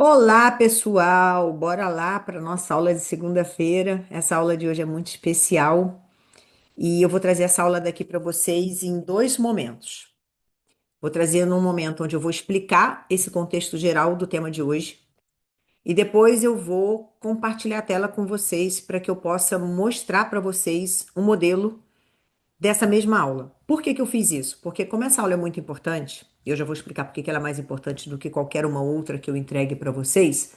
Olá, pessoal! Bora lá para nossa aula de segunda-feira. Essa aula de hoje é muito especial e eu vou trazer essa aula daqui para vocês em dois momentos. Vou trazer num momento onde eu vou explicar esse contexto geral do tema de hoje e depois eu vou compartilhar a tela com vocês para que eu possa mostrar para vocês um modelo dessa mesma aula. Por que que eu fiz isso? Porque como essa aula é muito importante, e eu já vou explicar por que que ela é mais importante do que qualquer uma outra que eu entregue para vocês.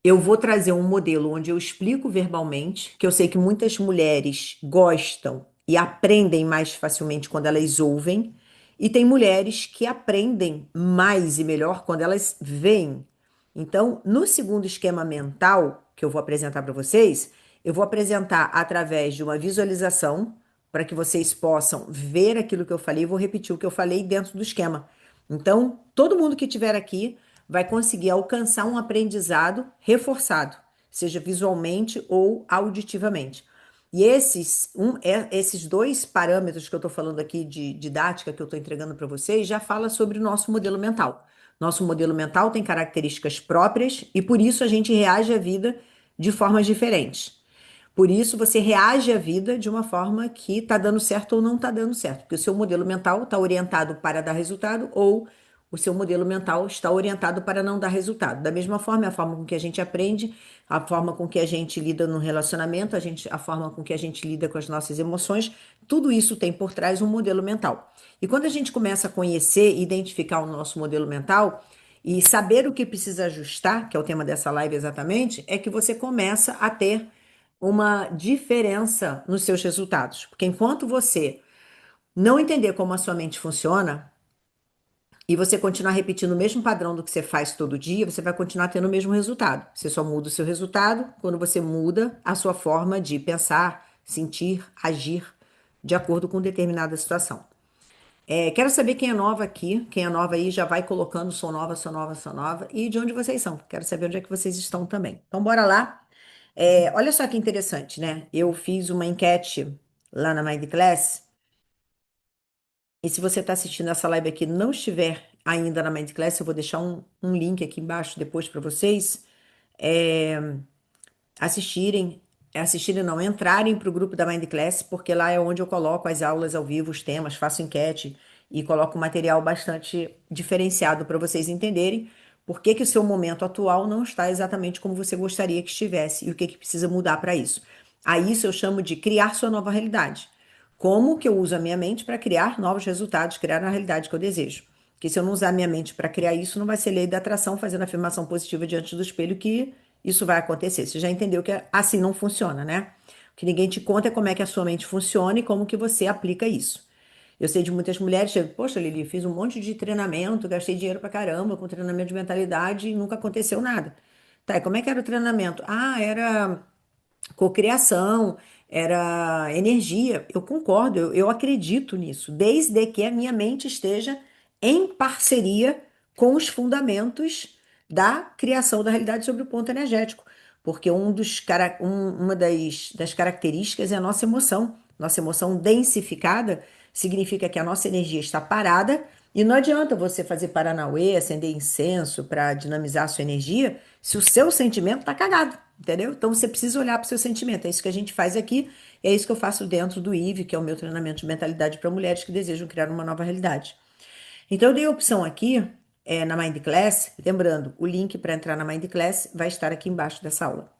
Eu vou trazer um modelo onde eu explico verbalmente, que eu sei que muitas mulheres gostam e aprendem mais facilmente quando elas ouvem, e tem mulheres que aprendem mais e melhor quando elas veem. Então, no segundo esquema mental que eu vou apresentar para vocês, eu vou apresentar através de uma visualização para que vocês possam ver aquilo que eu falei, e vou repetir o que eu falei dentro do esquema. Então, todo mundo que estiver aqui vai conseguir alcançar um aprendizado reforçado, seja visualmente ou auditivamente. E esses dois parâmetros que eu estou falando aqui de didática que eu estou entregando para vocês já fala sobre o nosso modelo mental. Nosso modelo mental tem características próprias e por isso a gente reage à vida de formas diferentes. Por isso você reage à vida de uma forma que está dando certo ou não está dando certo, porque o seu modelo mental está orientado para dar resultado ou o seu modelo mental está orientado para não dar resultado. Da mesma forma, é a forma com que a gente aprende, a forma com que a gente lida no relacionamento, a forma com que a gente lida com as nossas emoções, tudo isso tem por trás um modelo mental. E quando a gente começa a conhecer e identificar o nosso modelo mental e saber o que precisa ajustar, que é o tema dessa live exatamente, é que você começa a ter uma diferença nos seus resultados. Porque enquanto você não entender como a sua mente funciona e você continuar repetindo o mesmo padrão do que você faz todo dia, você vai continuar tendo o mesmo resultado. Você só muda o seu resultado quando você muda a sua forma de pensar, sentir, agir de acordo com determinada situação. Quero saber quem é nova aqui. Quem é nova aí já vai colocando sou nova, sou nova, sou nova. E de onde vocês são. Quero saber onde é que vocês estão também. Então, bora lá. Olha só que interessante, né? Eu fiz uma enquete lá na Mind Class. E se você está assistindo essa live aqui e não estiver ainda na Mind Class, eu vou deixar um link aqui embaixo depois para vocês é, assistirem. Assistirem não, entrarem para o grupo da Mind Class, porque lá é onde eu coloco as aulas ao vivo, os temas, faço enquete e coloco um material bastante diferenciado para vocês entenderem por que que o seu momento atual não está exatamente como você gostaria que estivesse e o que que precisa mudar para isso. A isso eu chamo de criar sua nova realidade. Como que eu uso a minha mente para criar novos resultados, criar a realidade que eu desejo. Porque se eu não usar a minha mente para criar isso, não vai ser lei da atração fazendo afirmação positiva diante do espelho que isso vai acontecer. Você já entendeu que assim não funciona, né? O que ninguém te conta é como é que a sua mente funciona e como que você aplica isso. Eu sei de muitas mulheres que, poxa, Lili, fiz um monte de treinamento, gastei dinheiro pra caramba com treinamento de mentalidade e nunca aconteceu nada. Tá, e como é que era o treinamento? Ah, era cocriação, era energia. Eu concordo, eu acredito nisso, desde que a minha mente esteja em parceria com os fundamentos da criação da realidade sobre o ponto energético. Porque uma das características é a nossa emoção. Nossa emoção densificada significa que a nossa energia está parada e não adianta você fazer paranauê, acender incenso para dinamizar a sua energia se o seu sentimento está cagado, entendeu? Então você precisa olhar para o seu sentimento. É isso que a gente faz aqui, é isso que eu faço dentro do IVE, que é o meu treinamento de mentalidade para mulheres que desejam criar uma nova realidade. Então eu dei a opção aqui na Mind Class, lembrando, o link para entrar na Mind Class vai estar aqui embaixo dessa aula.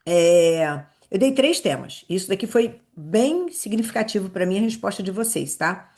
Eu dei três temas. Isso daqui foi bem significativo para mim a resposta de vocês, tá?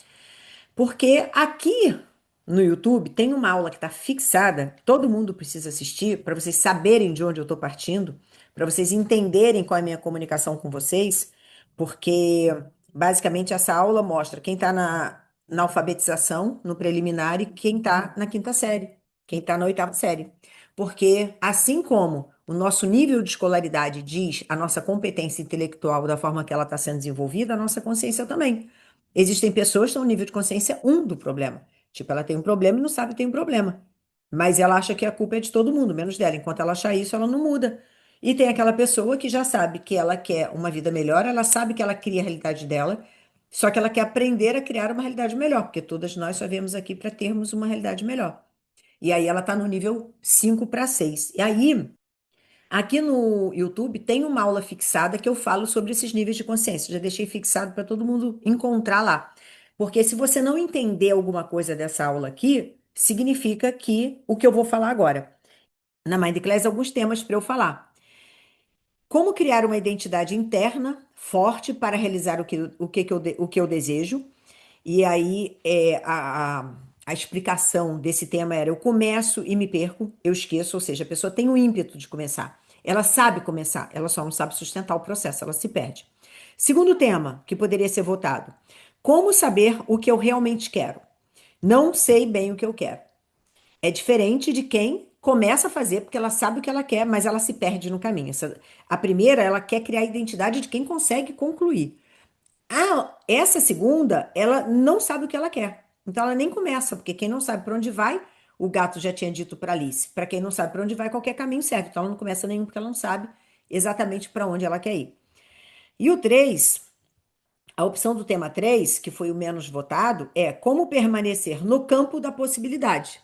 Porque aqui no YouTube tem uma aula que está fixada, todo mundo precisa assistir para vocês saberem de onde eu estou partindo, para vocês entenderem qual é a minha comunicação com vocês, porque basicamente essa aula mostra quem está na alfabetização, no preliminar, e quem está na quinta série, quem está na oitava série. Porque assim como o nosso nível de escolaridade diz a nossa competência intelectual da forma que ela está sendo desenvolvida, a nossa consciência também. Existem pessoas que estão no nível de consciência um do problema. Tipo, ela tem um problema e não sabe que tem um problema. Mas ela acha que a culpa é de todo mundo, menos dela. Enquanto ela achar isso, ela não muda. E tem aquela pessoa que já sabe que ela quer uma vida melhor, ela sabe que ela cria a realidade dela, só que ela quer aprender a criar uma realidade melhor, porque todas nós só viemos aqui para termos uma realidade melhor. E aí ela está no nível 5 para 6. E aí, aqui no YouTube, tem uma aula fixada que eu falo sobre esses níveis de consciência. Já deixei fixado para todo mundo encontrar lá. Porque se você não entender alguma coisa dessa aula aqui, significa que o que eu vou falar agora. Na Mind Class, alguns temas para eu falar. Como criar uma identidade interna forte para realizar o que eu desejo. E aí, a explicação desse tema era: eu começo e me perco, eu esqueço, ou seja, a pessoa tem o ímpeto de começar. Ela sabe começar, ela só não sabe sustentar o processo, ela se perde. Segundo tema, que poderia ser votado: como saber o que eu realmente quero? Não sei bem o que eu quero. É diferente de quem começa a fazer porque ela sabe o que ela quer, mas ela se perde no caminho. A primeira, ela quer criar a identidade de quem consegue concluir. Essa segunda, ela não sabe o que ela quer. Então ela nem começa, porque quem não sabe para onde vai, o gato já tinha dito para Alice. Para quem não sabe para onde vai, qualquer caminho serve. Então ela não começa nenhum porque ela não sabe exatamente para onde ela quer ir. E o 3, a opção do tema 3, que foi o menos votado, é como permanecer no campo da possibilidade.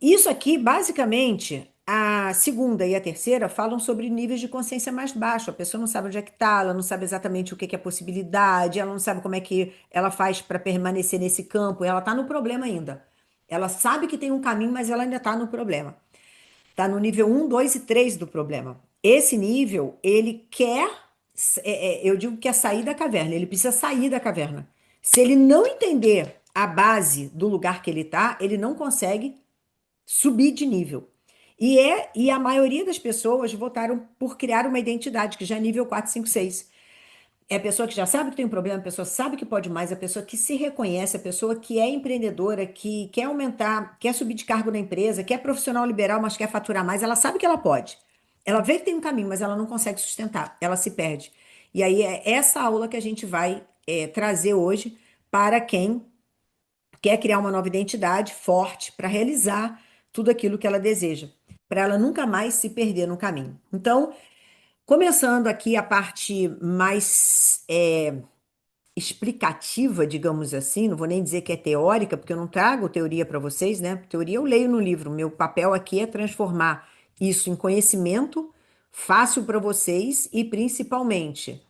Isso aqui, basicamente, a segunda e a terceira falam sobre níveis de consciência mais baixo. A pessoa não sabe onde é que está, ela não sabe exatamente o que que é possibilidade, ela não sabe como é que ela faz para permanecer nesse campo, ela está no problema ainda. Ela sabe que tem um caminho, mas ela ainda está no problema. Está no nível um, 2 e 3 do problema. Esse nível, ele quer, eu digo que é sair da caverna, ele precisa sair da caverna. Se ele não entender a base do lugar que ele está, ele não consegue subir de nível. E a maioria das pessoas votaram por criar uma identidade, que já é nível 4, 5, 6. É a pessoa que já sabe que tem um problema, a pessoa sabe que pode mais, a pessoa que se reconhece, a pessoa que é empreendedora, que quer aumentar, quer subir de cargo na empresa, que é profissional liberal, mas quer faturar mais, ela sabe que ela pode. Ela vê que tem um caminho, mas ela não consegue sustentar, ela se perde. E aí é essa aula que a gente vai trazer hoje para quem quer criar uma nova identidade forte para realizar tudo aquilo que ela deseja, para ela nunca mais se perder no caminho. Então, começando aqui a parte mais explicativa, digamos assim, não vou nem dizer que é teórica, porque eu não trago teoria para vocês, né? Teoria eu leio no livro, meu papel aqui é transformar isso em conhecimento fácil para vocês e principalmente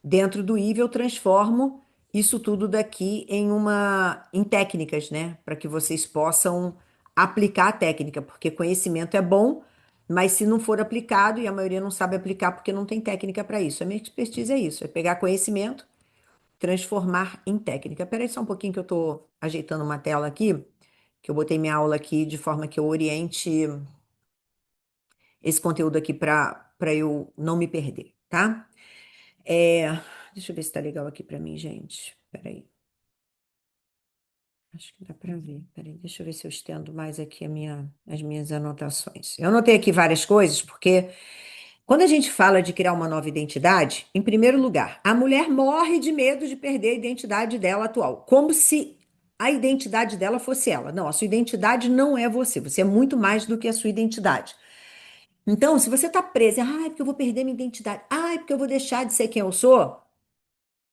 dentro do IVE eu transformo isso tudo daqui em técnicas, né? Para que vocês possam aplicar a técnica, porque conhecimento é bom, mas se não for aplicado, e a maioria não sabe aplicar porque não tem técnica para isso. A minha expertise é isso, é pegar conhecimento, transformar em técnica. Espera aí só um pouquinho que eu estou ajeitando uma tela aqui, que eu botei minha aula aqui de forma que eu oriente esse conteúdo aqui para eu não me perder, tá? É, deixa eu ver se tá legal aqui para mim, gente. Espera aí. Acho que dá para ver. Peraí, deixa eu ver se eu estendo mais aqui as minhas anotações. Eu anotei aqui várias coisas, porque quando a gente fala de criar uma nova identidade, em primeiro lugar, a mulher morre de medo de perder a identidade dela atual, como se a identidade dela fosse ela. Não, a sua identidade não é você, você é muito mais do que a sua identidade. Então, se você está presa, é porque eu vou perder minha identidade, é porque eu vou deixar de ser quem eu sou.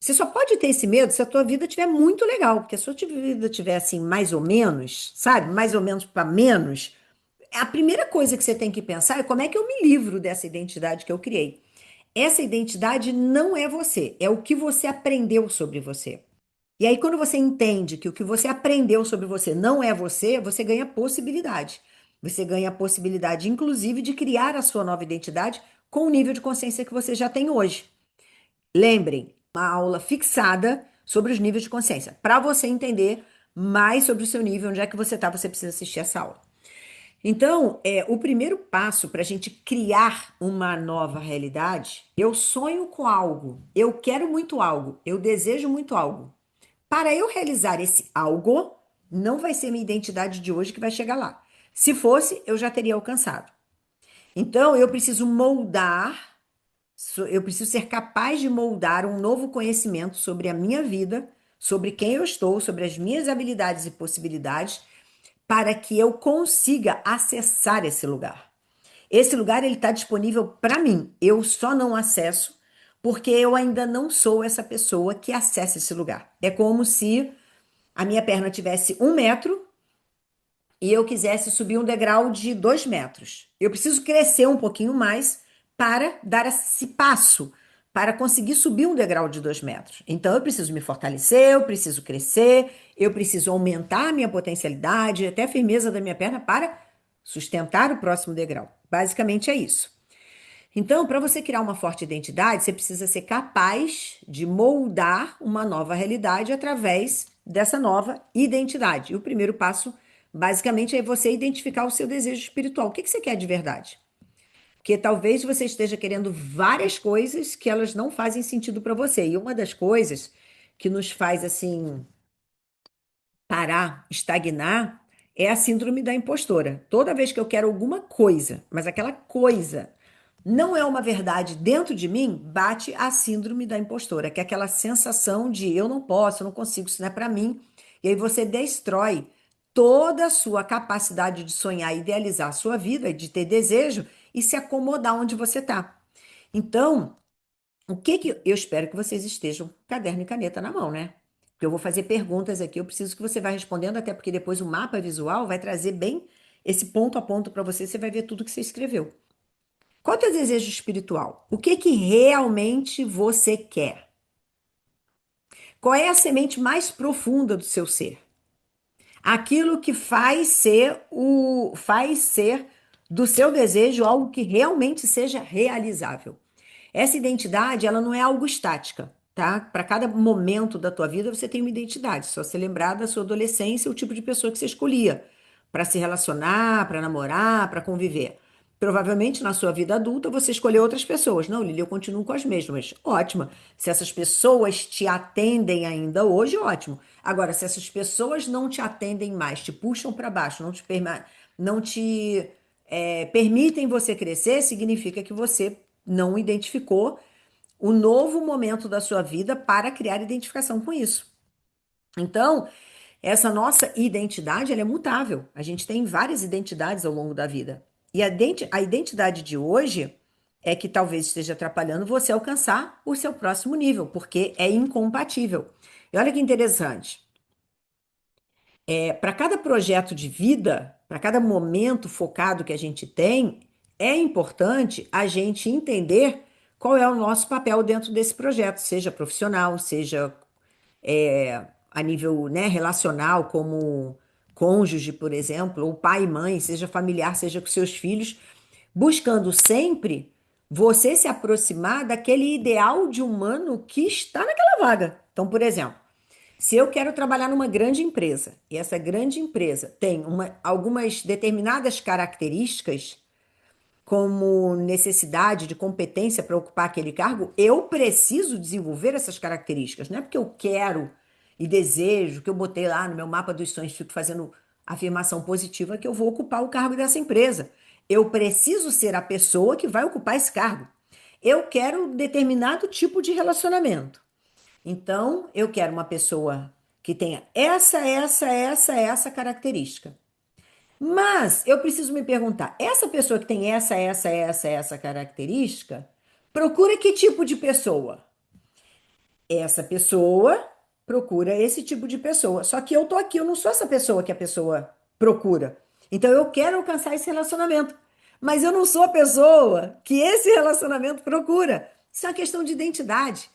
Você só pode ter esse medo se a tua vida estiver muito legal, porque se a sua vida estiver assim, mais ou menos, sabe? Mais ou menos para menos, a primeira coisa que você tem que pensar é como é que eu me livro dessa identidade que eu criei. Essa identidade não é você, é o que você aprendeu sobre você. E aí, quando você entende que o que você aprendeu sobre você não é você, você ganha possibilidade. Você ganha a possibilidade, inclusive, de criar a sua nova identidade com o nível de consciência que você já tem hoje. Lembrem, uma aula fixada sobre os níveis de consciência. Para você entender mais sobre o seu nível, onde é que você está, você precisa assistir essa aula. Então, o primeiro passo para a gente criar uma nova realidade, eu sonho com algo, eu quero muito algo, eu desejo muito algo. Para eu realizar esse algo, não vai ser minha identidade de hoje que vai chegar lá. Se fosse, eu já teria alcançado. Então, eu preciso moldar, eu preciso ser capaz de moldar um novo conhecimento sobre a minha vida, sobre quem eu estou, sobre as minhas habilidades e possibilidades, para que eu consiga acessar esse lugar. Esse lugar ele está disponível para mim. Eu só não acesso porque eu ainda não sou essa pessoa que acessa esse lugar. É como se a minha perna tivesse 1 metro e eu quisesse subir um degrau de 2 metros. Eu preciso crescer um pouquinho mais para dar esse passo, para conseguir subir um degrau de 2 metros. Então, eu preciso me fortalecer, eu preciso crescer, eu preciso aumentar a minha potencialidade, até a firmeza da minha perna para sustentar o próximo degrau. Basicamente é isso. Então, para você criar uma forte identidade, você precisa ser capaz de moldar uma nova realidade através dessa nova identidade. E o primeiro passo, basicamente, é você identificar o seu desejo espiritual. O que que você quer de verdade? Porque talvez você esteja querendo várias coisas que elas não fazem sentido para você. E uma das coisas que nos faz assim parar, estagnar, é a síndrome da impostora. Toda vez que eu quero alguma coisa, mas aquela coisa não é uma verdade dentro de mim, bate a síndrome da impostora, que é aquela sensação de eu não posso, eu não consigo, isso não é para mim. E aí você destrói toda a sua capacidade de sonhar, idealizar a sua vida, de ter desejo e se acomodar onde você está. Então, o que que eu espero que vocês estejam com caderno e caneta na mão, né? Porque eu vou fazer perguntas aqui, eu preciso que você vá respondendo, até porque depois o mapa visual vai trazer bem esse ponto a ponto para você, você vai ver tudo que você escreveu. Qual é o teu desejo espiritual? O que que realmente você quer? Qual é a semente mais profunda do seu ser? Aquilo que faz ser do seu desejo algo que realmente seja realizável. Essa identidade, ela não é algo estática, tá? Para cada momento da tua vida você tem uma identidade. Só se lembrar da sua adolescência, o tipo de pessoa que você escolhia para se relacionar, para namorar, para conviver. Provavelmente na sua vida adulta você escolheu outras pessoas. Não, Lili, eu continuo com as mesmas. Ótimo. Se essas pessoas te atendem ainda hoje, ótimo. Agora, se essas pessoas não te atendem mais, te puxam para baixo, não te permitem você crescer, significa que você não identificou o novo momento da sua vida para criar identificação com isso. Então, essa nossa identidade, ela é mutável. A gente tem várias identidades ao longo da vida. E a identidade de hoje é que talvez esteja atrapalhando você alcançar o seu próximo nível, porque é incompatível. E olha que interessante. Para cada projeto de vida, para cada momento focado que a gente tem, é importante a gente entender qual é o nosso papel dentro desse projeto, seja profissional, seja a nível, né, relacional, como cônjuge, por exemplo, ou pai e mãe, seja familiar, seja com seus filhos, buscando sempre você se aproximar daquele ideal de humano que está naquela vaga. Então, por exemplo, se eu quero trabalhar numa grande empresa e essa grande empresa tem algumas determinadas características, como necessidade de competência para ocupar aquele cargo, eu preciso desenvolver essas características. Não é porque eu quero e desejo, que eu botei lá no meu mapa dos sonhos, fico fazendo afirmação positiva, que eu vou ocupar o cargo dessa empresa. Eu preciso ser a pessoa que vai ocupar esse cargo. Eu quero um determinado tipo de relacionamento. Então, eu quero uma pessoa que tenha essa característica. Mas eu preciso me perguntar, essa pessoa que tem essa característica, procura que tipo de pessoa? Essa pessoa procura esse tipo de pessoa. Só que eu tô aqui, eu não sou essa pessoa que a pessoa procura. Então eu quero alcançar esse relacionamento, mas eu não sou a pessoa que esse relacionamento procura. Isso é uma questão de identidade.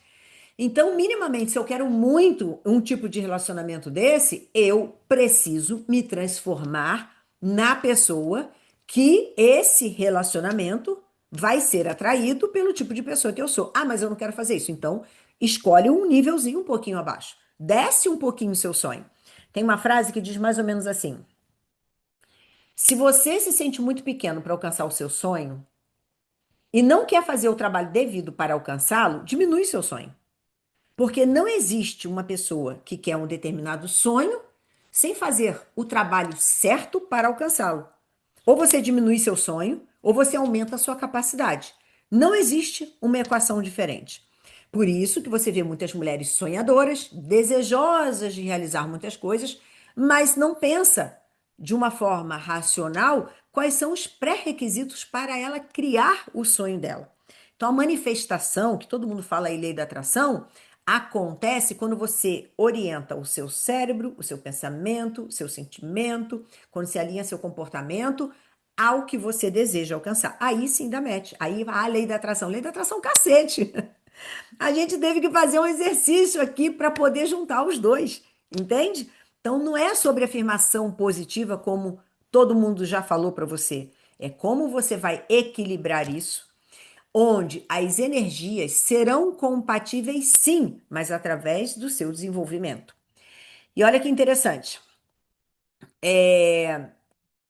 Então, minimamente, se eu quero muito um tipo de relacionamento desse, eu preciso me transformar na pessoa que esse relacionamento vai ser atraído pelo tipo de pessoa que eu sou. Ah, mas eu não quero fazer isso. Então, escolhe um nívelzinho um pouquinho abaixo. Desce um pouquinho o seu sonho. Tem uma frase que diz mais ou menos assim: se você se sente muito pequeno para alcançar o seu sonho e não quer fazer o trabalho devido para alcançá-lo, diminui seu sonho. Porque não existe uma pessoa que quer um determinado sonho sem fazer o trabalho certo para alcançá-lo. Ou você diminui seu sonho, ou você aumenta a sua capacidade. Não existe uma equação diferente. Por isso que você vê muitas mulheres sonhadoras, desejosas de realizar muitas coisas, mas não pensa de uma forma racional quais são os pré-requisitos para ela criar o sonho dela. Então, a manifestação, que todo mundo fala aí, lei da atração, acontece quando você orienta o seu cérebro, o seu pensamento, o seu sentimento, quando você alinha seu comportamento ao que você deseja alcançar. Aí sim dá match. Aí a lei da atração. Lei da atração, cacete. A gente teve que fazer um exercício aqui para poder juntar os dois, entende? Então não é sobre afirmação positiva como todo mundo já falou para você. É como você vai equilibrar isso, onde as energias serão compatíveis sim, mas através do seu desenvolvimento. E olha que interessante.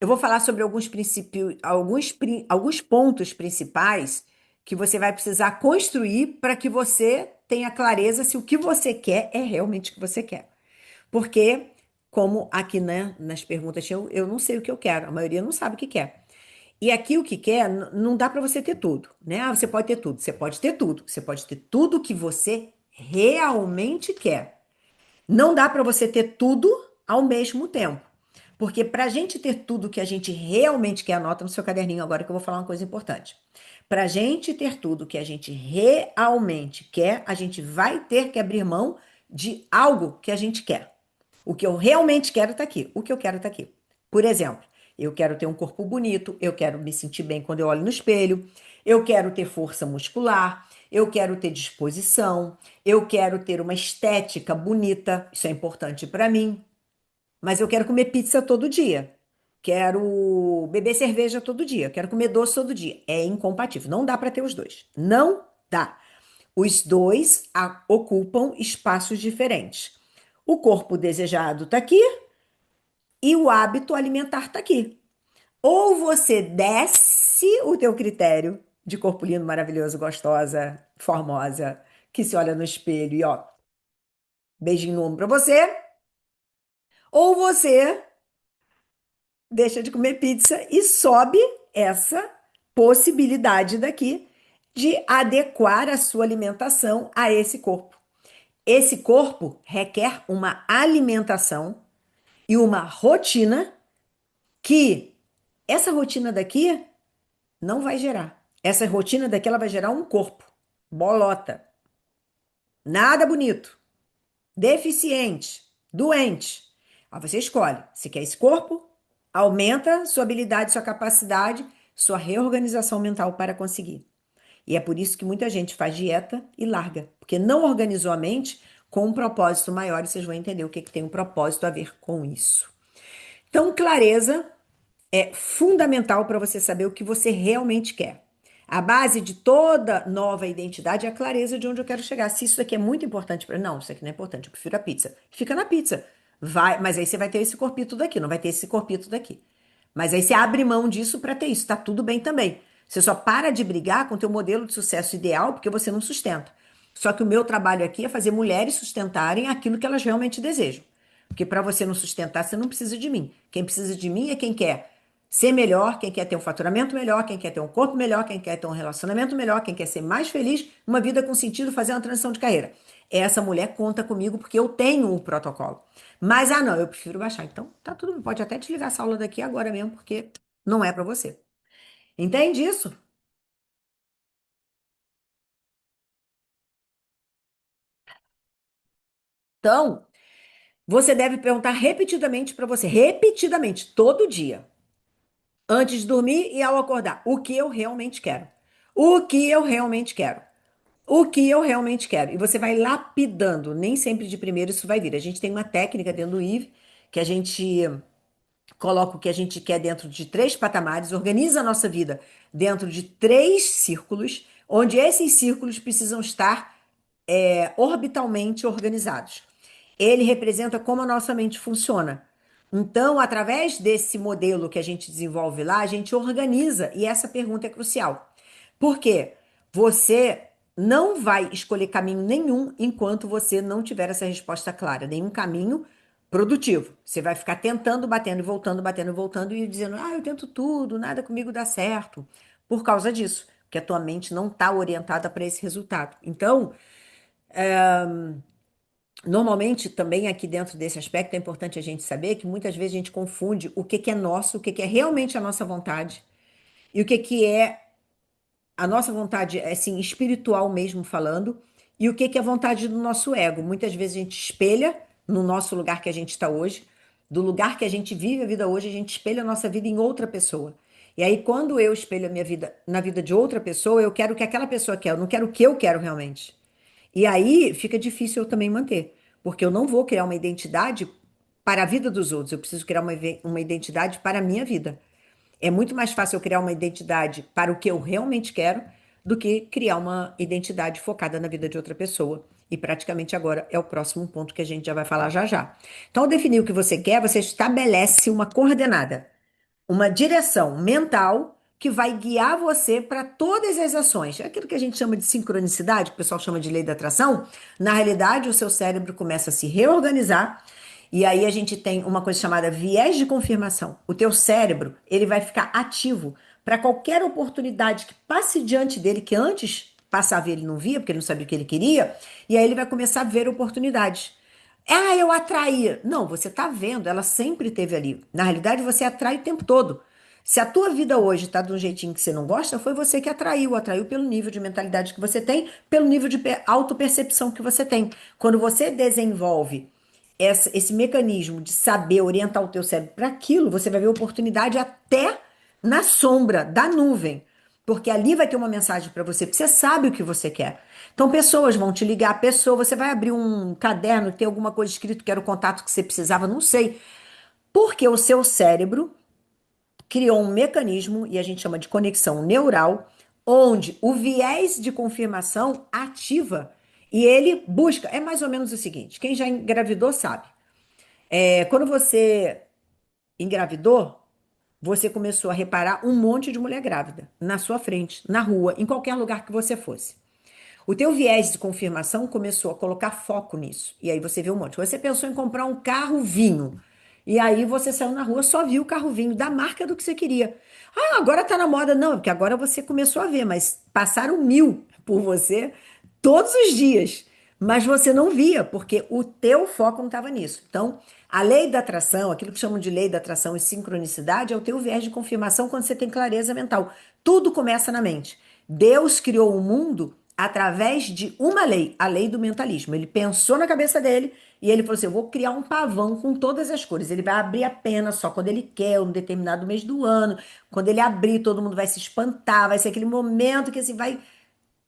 Eu vou falar sobre alguns princípios, alguns pontos principais que você vai precisar construir para que você tenha clareza se o que você quer é realmente o que você quer. Porque, como aqui, né, nas perguntas, eu não sei o que eu quero, a maioria não sabe o que quer. E aqui o que quer, não dá para você ter tudo, né? Ah, você pode ter tudo, você pode ter tudo, você pode ter tudo que você realmente quer. Não dá para você ter tudo ao mesmo tempo. Porque para a gente ter tudo que a gente realmente quer, anota no seu caderninho agora que eu vou falar uma coisa importante. Para a gente ter tudo que a gente realmente quer, a gente vai ter que abrir mão de algo que a gente quer. O que eu realmente quero está aqui. O que eu quero está aqui. Por exemplo, eu quero ter um corpo bonito, eu quero me sentir bem quando eu olho no espelho, eu quero ter força muscular, eu quero ter disposição, eu quero ter uma estética bonita, isso é importante para mim, mas eu quero comer pizza todo dia. Quero beber cerveja todo dia, quero comer doce todo dia. É incompatível, não dá para ter os dois. Não dá. Os dois ocupam espaços diferentes. O corpo desejado está aqui e o hábito alimentar está aqui. Ou você desce o teu critério de corpo lindo, maravilhoso, gostosa, formosa, que se olha no espelho e ó, beijinho no ombro pra você, ou você deixa de comer pizza e sobe essa possibilidade daqui de adequar a sua alimentação a esse corpo. Esse corpo requer uma alimentação e uma rotina que essa rotina daqui não vai gerar. Essa rotina daqui ela vai gerar um corpo bolota, nada bonito, deficiente, doente. Aí você escolhe. Se quer esse corpo, aumenta sua habilidade, sua capacidade, sua reorganização mental para conseguir. E é por isso que muita gente faz dieta e larga, porque não organizou a mente com um propósito maior e vocês vão entender o que, que tem um propósito a ver com isso. Então, clareza é fundamental para você saber o que você realmente quer. A base de toda nova identidade é a clareza de onde eu quero chegar. Se isso aqui é muito importante para. Não, isso aqui não é importante, eu prefiro a pizza. Fica na pizza. Vai, mas aí você vai ter esse corpito daqui, não vai ter esse corpito daqui. Mas aí você abre mão disso para ter isso, tá tudo bem também. Você só para de brigar com o teu modelo de sucesso ideal porque você não sustenta. Só que o meu trabalho aqui é fazer mulheres sustentarem aquilo que elas realmente desejam. Porque para você não sustentar, você não precisa de mim. Quem precisa de mim é quem quer ser melhor, quem quer ter um faturamento melhor, quem quer ter um corpo melhor, quem quer ter um relacionamento melhor, quem quer ser mais feliz, uma vida com sentido, fazer uma transição de carreira. Essa mulher conta comigo porque eu tenho o protocolo. Mas, ah, não, eu prefiro baixar. Então, tá tudo bem. Pode até desligar essa aula daqui agora mesmo, porque não é para você. Entende isso? Então, você deve perguntar repetidamente para você, repetidamente, todo dia, antes de dormir e ao acordar, o que eu realmente quero. O que eu realmente quero. O que eu realmente quero. E você vai lapidando, nem sempre de primeiro isso vai vir. A gente tem uma técnica dentro do IVE que a gente coloca o que a gente quer dentro de três patamares, organiza a nossa vida dentro de três círculos, onde esses círculos precisam estar orbitalmente organizados. Ele representa como a nossa mente funciona. Então, através desse modelo que a gente desenvolve lá, a gente organiza, e essa pergunta é crucial. Por quê? Você não vai escolher caminho nenhum enquanto você não tiver essa resposta clara, nenhum caminho produtivo. Você vai ficar tentando, batendo e voltando e dizendo: "Ah, eu tento tudo, nada comigo dá certo", por causa disso, porque a tua mente não está orientada para esse resultado. Então, normalmente, também aqui dentro desse aspecto, é importante a gente saber que muitas vezes a gente confunde o que que é nosso, o que que é realmente a nossa vontade e o que que é a nossa vontade, assim, espiritual mesmo falando, e o que que é vontade do nosso ego. Muitas vezes a gente espelha no nosso lugar que a gente está hoje, do lugar que a gente vive a vida hoje, a gente espelha a nossa vida em outra pessoa. E aí, quando eu espelho a minha vida na vida de outra pessoa, eu quero o que aquela pessoa quer, eu não quero o que eu quero realmente. E aí fica difícil eu também manter, porque eu não vou criar uma identidade para a vida dos outros, eu preciso criar uma identidade para a minha vida. É muito mais fácil eu criar uma identidade para o que eu realmente quero do que criar uma identidade focada na vida de outra pessoa. E praticamente agora é o próximo ponto que a gente já vai falar já já. Então, ao definir o que você quer, você estabelece uma coordenada, uma direção mental que vai guiar você para todas as ações. Aquilo que a gente chama de sincronicidade, que o pessoal chama de lei da atração, na realidade o seu cérebro começa a se reorganizar e aí a gente tem uma coisa chamada viés de confirmação. O teu cérebro, ele vai ficar ativo para qualquer oportunidade que passe diante dele, que antes passava e ele não via, porque ele não sabia o que ele queria, e aí ele vai começar a ver oportunidades. Ah, eu atraía. Não, você está vendo, ela sempre esteve ali. Na realidade, você atrai o tempo todo. Se a tua vida hoje está de um jeitinho que você não gosta, foi você que atraiu pelo nível de mentalidade que você tem, pelo nível de autopercepção que você tem. Quando você desenvolve esse mecanismo de saber orientar o teu cérebro para aquilo, você vai ver oportunidade até na sombra da nuvem. Porque ali vai ter uma mensagem para você, porque você sabe o que você quer. Então, pessoas vão te ligar, você vai abrir um caderno, tem alguma coisa escrito que era o contato que você precisava, não sei. Porque o seu cérebro criou um mecanismo, e a gente chama de conexão neural, onde o viés de confirmação ativa e ele busca. É mais ou menos o seguinte: quem já engravidou sabe. Quando você engravidou, você começou a reparar um monte de mulher grávida na sua frente, na rua, em qualquer lugar que você fosse. O teu viés de confirmação começou a colocar foco nisso. E aí você vê um monte. Você pensou em comprar um carro vinho. E aí você saiu na rua, só viu o carro vinho da marca do que você queria. Ah, agora tá na moda. Não, porque agora você começou a ver, mas passaram 1000 por você todos os dias. Mas você não via, porque o teu foco não estava nisso. Então, a lei da atração, aquilo que chamam de lei da atração e sincronicidade, é o teu viés de confirmação quando você tem clareza mental. Tudo começa na mente. Deus criou o mundo através de uma lei, a lei do mentalismo. Ele pensou na cabeça dele e ele falou assim: eu vou criar um pavão com todas as cores. Ele vai abrir a pena só quando ele quer, um determinado mês do ano. Quando ele abrir, todo mundo vai se espantar, vai ser aquele momento que assim vai.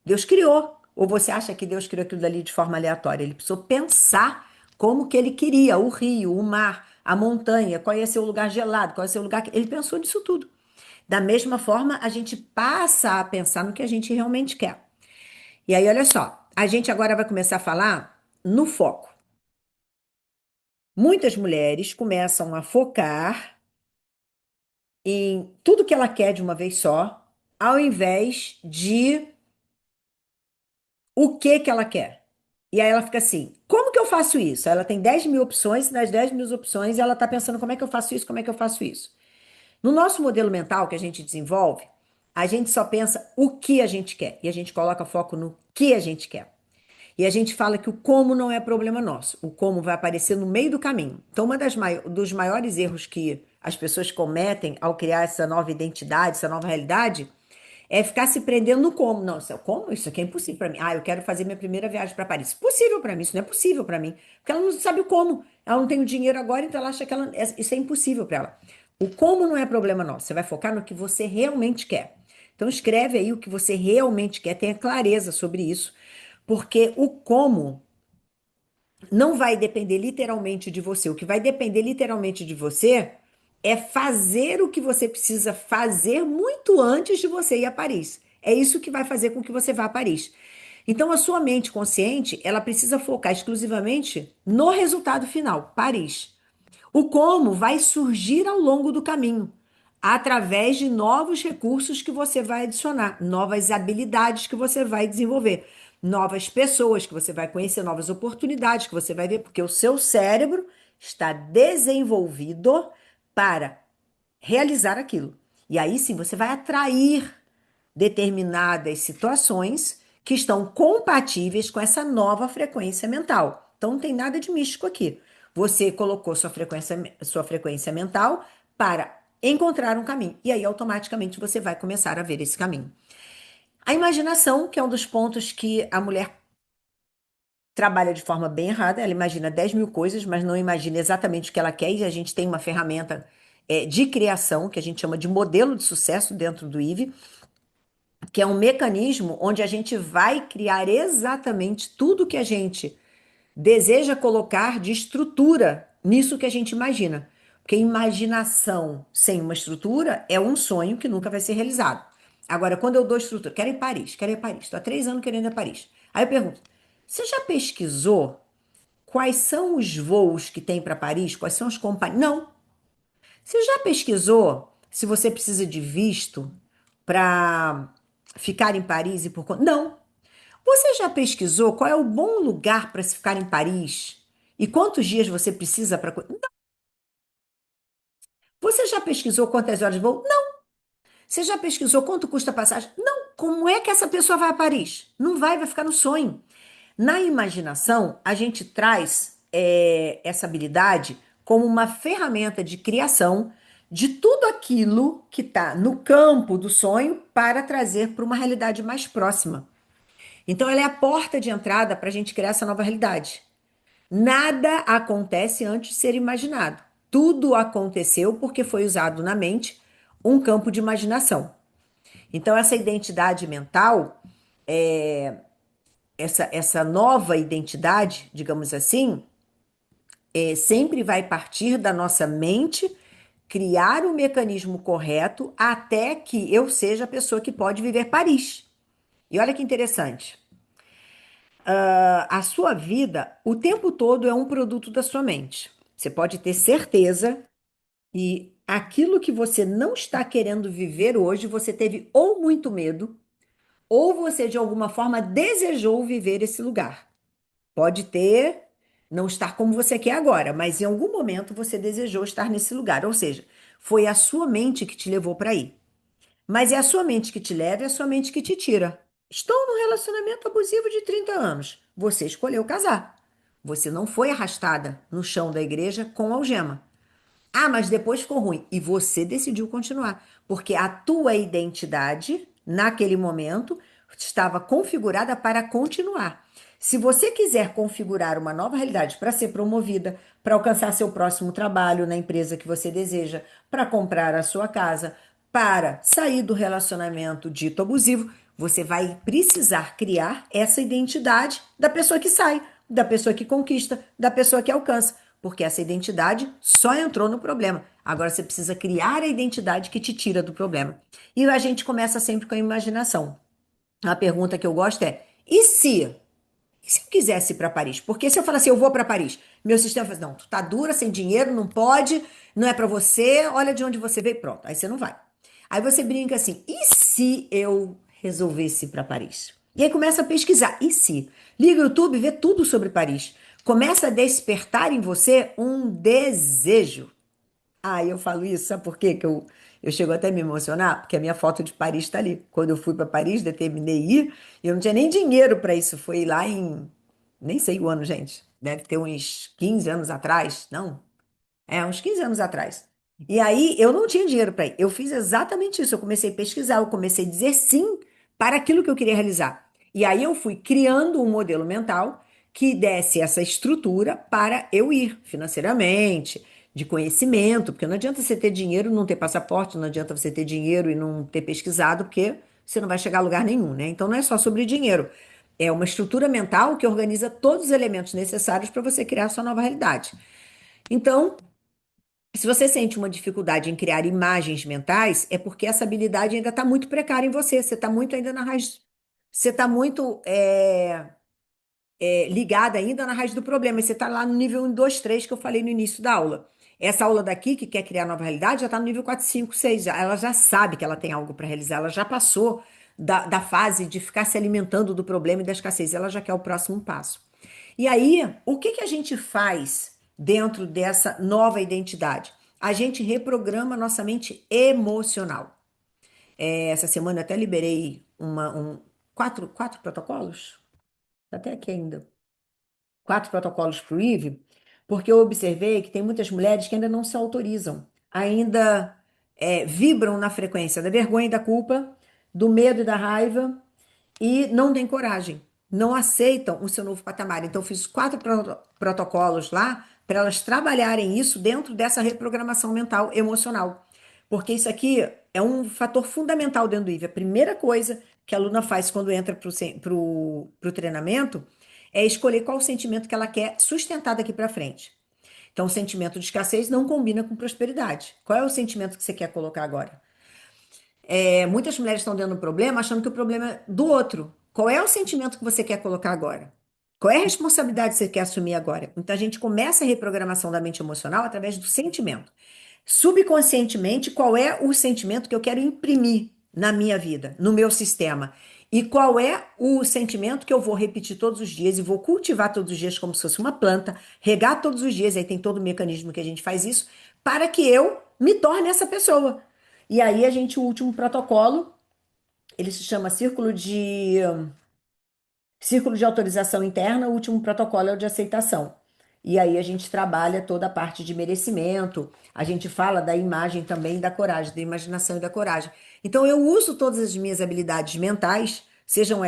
Deus criou. Ou você acha que Deus criou aquilo dali de forma aleatória? Ele precisou pensar como que ele queria, o rio, o mar, a montanha, qual ia ser o lugar gelado, qual ia ser o lugar que. Ele pensou nisso tudo. Da mesma forma, a gente passa a pensar no que a gente realmente quer. E aí, olha só, a gente agora vai começar a falar no foco. Muitas mulheres começam a focar em tudo que ela quer de uma vez só, ao invés de o que que ela quer. E aí ela fica assim: como que eu faço isso? Ela tem 10.000 opções, e nas 10.000 opções ela está pensando: como é que eu faço isso? Como é que eu faço isso? No nosso modelo mental que a gente desenvolve, a gente só pensa o que a gente quer e a gente coloca foco no que a gente quer. E a gente fala que o como não é problema nosso. O como vai aparecer no meio do caminho. Então, dos maiores erros que as pessoas cometem ao criar essa nova identidade, essa nova realidade, é ficar se prendendo no como. Não, como? Isso aqui é impossível para mim. Ah, eu quero fazer minha primeira viagem para Paris. Possível para mim, isso não é possível para mim. Porque ela não sabe o como. Ela não tem o dinheiro agora, então ela acha que isso é impossível para ela. O como não é problema nosso. Você vai focar no que você realmente quer. Então, escreve aí o que você realmente quer, tenha clareza sobre isso. Porque o como não vai depender literalmente de você. O que vai depender literalmente de você é fazer o que você precisa fazer muito antes de você ir a Paris. É isso que vai fazer com que você vá a Paris. Então, a sua mente consciente, ela precisa focar exclusivamente no resultado final, Paris. O como vai surgir ao longo do caminho, através de novos recursos que você vai adicionar, novas habilidades que você vai desenvolver, novas pessoas que você vai conhecer, novas oportunidades que você vai ver, porque o seu cérebro está desenvolvido para realizar aquilo. E aí sim você vai atrair determinadas situações que estão compatíveis com essa nova frequência mental. Então não tem nada de místico aqui. Você colocou sua frequência mental para encontrar um caminho. E aí automaticamente você vai começar a ver esse caminho. A imaginação, que é um dos pontos que a mulher trabalha de forma bem errada. Ela imagina 10 mil coisas, mas não imagina exatamente o que ela quer. E a gente tem uma ferramenta de criação, que a gente chama de modelo de sucesso dentro do IVE, que é um mecanismo onde a gente vai criar exatamente tudo que a gente deseja colocar de estrutura nisso que a gente imagina. Porque imaginação sem uma estrutura é um sonho que nunca vai ser realizado. Agora, quando eu dou estrutura, quero ir a Paris, estou há 3 anos querendo ir a Paris. Aí eu pergunto: você já pesquisou quais são os voos que tem para Paris? Quais são as companhias? Não. Você já pesquisou se você precisa de visto para ficar em Paris e por conta? Não. Você já pesquisou qual é o bom lugar para se ficar em Paris? E quantos dias você precisa para. Não. Você já pesquisou quantas horas de voo? Não. Você já pesquisou quanto custa a passagem? Não. Como é que essa pessoa vai a Paris? Não vai, vai ficar no sonho. Na imaginação, a gente traz essa habilidade como uma ferramenta de criação de tudo aquilo que está no campo do sonho para trazer para uma realidade mais próxima. Então, ela é a porta de entrada para a gente criar essa nova realidade. Nada acontece antes de ser imaginado. Tudo aconteceu porque foi usado na mente um campo de imaginação. Então, essa identidade mental, essa nova identidade, digamos assim, sempre vai partir da nossa mente criar o mecanismo correto até que eu seja a pessoa que pode viver Paris. E olha que interessante. A sua vida, o tempo todo, é um produto da sua mente. Você pode ter certeza e aquilo que você não está querendo viver hoje, você teve ou muito medo, ou você de alguma forma desejou viver esse lugar. Pode ter, não estar como você quer agora, mas em algum momento você desejou estar nesse lugar. Ou seja, foi a sua mente que te levou para aí. Mas é a sua mente que te leva e é a sua mente que te tira. Estou num relacionamento abusivo de 30 anos. Você escolheu casar. Você não foi arrastada no chão da igreja com algema. Ah, mas depois ficou ruim. E você decidiu continuar. Porque a tua identidade, naquele momento, estava configurada para continuar. Se você quiser configurar uma nova realidade para ser promovida, para alcançar seu próximo trabalho na empresa que você deseja, para comprar a sua casa, para sair do relacionamento dito abusivo, você vai precisar criar essa identidade da pessoa que sai, da pessoa que conquista, da pessoa que alcança. Porque essa identidade só entrou no problema. Agora você precisa criar a identidade que te tira do problema. E a gente começa sempre com a imaginação. A pergunta que eu gosto é: e se? E se eu quisesse ir para Paris? Porque se eu falar assim, eu vou para Paris, meu sistema fala assim, não, tu tá dura, sem dinheiro, não pode, não é para você, olha de onde você veio, pronto. Aí você não vai. Aí você brinca assim, e se eu resolvesse ir para Paris? E aí começa a pesquisar, e se? Liga o YouTube, vê tudo sobre Paris. Começa a despertar em você um desejo. Ah, eu falo isso, sabe por quê? Eu chego até a me emocionar? Porque a minha foto de Paris está ali. Quando eu fui para Paris, determinei ir, eu não tinha nem dinheiro para isso. Foi lá em, nem sei o ano, gente. Deve ter uns 15 anos atrás. Não, uns 15 anos atrás. E aí eu não tinha dinheiro para ir. Eu fiz exatamente isso. Eu comecei a pesquisar, eu comecei a dizer sim para aquilo que eu queria realizar. E aí eu fui criando um modelo mental que desse essa estrutura para eu ir financeiramente, de conhecimento, porque não adianta você ter dinheiro e não ter passaporte, não adianta você ter dinheiro e não ter pesquisado, porque você não vai chegar a lugar nenhum, né? Então não é só sobre dinheiro. É uma estrutura mental que organiza todos os elementos necessários para você criar a sua nova realidade. Então, se você sente uma dificuldade em criar imagens mentais, é porque essa habilidade ainda está muito precária em você. Você está muito ainda na raiz. Você está muito ligada ainda na raiz do problema. E você está lá no nível 1, 2, 3 que eu falei no início da aula. Essa aula daqui, que quer criar nova realidade, já está no nível 4, 5, 6. Ela já sabe que ela tem algo para realizar. Ela já passou da fase de ficar se alimentando do problema e da escassez. Ela já quer o próximo passo. E aí, o que que a gente faz dentro dessa nova identidade? A gente reprograma nossa mente emocional. Essa semana eu até liberei quatro protocolos, tá até aqui ainda, 4 protocolos para o IVE, porque eu observei que tem muitas mulheres que ainda não se autorizam, ainda vibram na frequência da vergonha e da culpa, do medo e da raiva e não têm coragem. não aceitam o seu novo patamar. Então, eu fiz 4 protocolos lá para elas trabalharem isso dentro dessa reprogramação mental emocional. Porque isso aqui é um fator fundamental dentro do IVE. A primeira coisa que a aluna faz quando entra para o treinamento é escolher qual o sentimento que ela quer sustentar daqui para frente. Então, o sentimento de escassez não combina com prosperidade. Qual é o sentimento que você quer colocar agora? Muitas mulheres estão dando problema achando que o problema é do outro. Qual é o sentimento que você quer colocar agora? Qual é a responsabilidade que você quer assumir agora? Então, a gente começa a reprogramação da mente emocional através do sentimento. Subconscientemente, qual é o sentimento que eu quero imprimir na minha vida, no meu sistema? E qual é o sentimento que eu vou repetir todos os dias e vou cultivar todos os dias como se fosse uma planta, regar todos os dias, aí tem todo o mecanismo que a gente faz isso, para que eu me torne essa pessoa. E aí o último protocolo, ele se chama Círculo de autorização interna, o último protocolo é o de aceitação. E aí a gente trabalha toda a parte de merecimento, a gente fala da imagem também da coragem, da imaginação e da coragem. Então eu uso todas as minhas habilidades mentais, sejam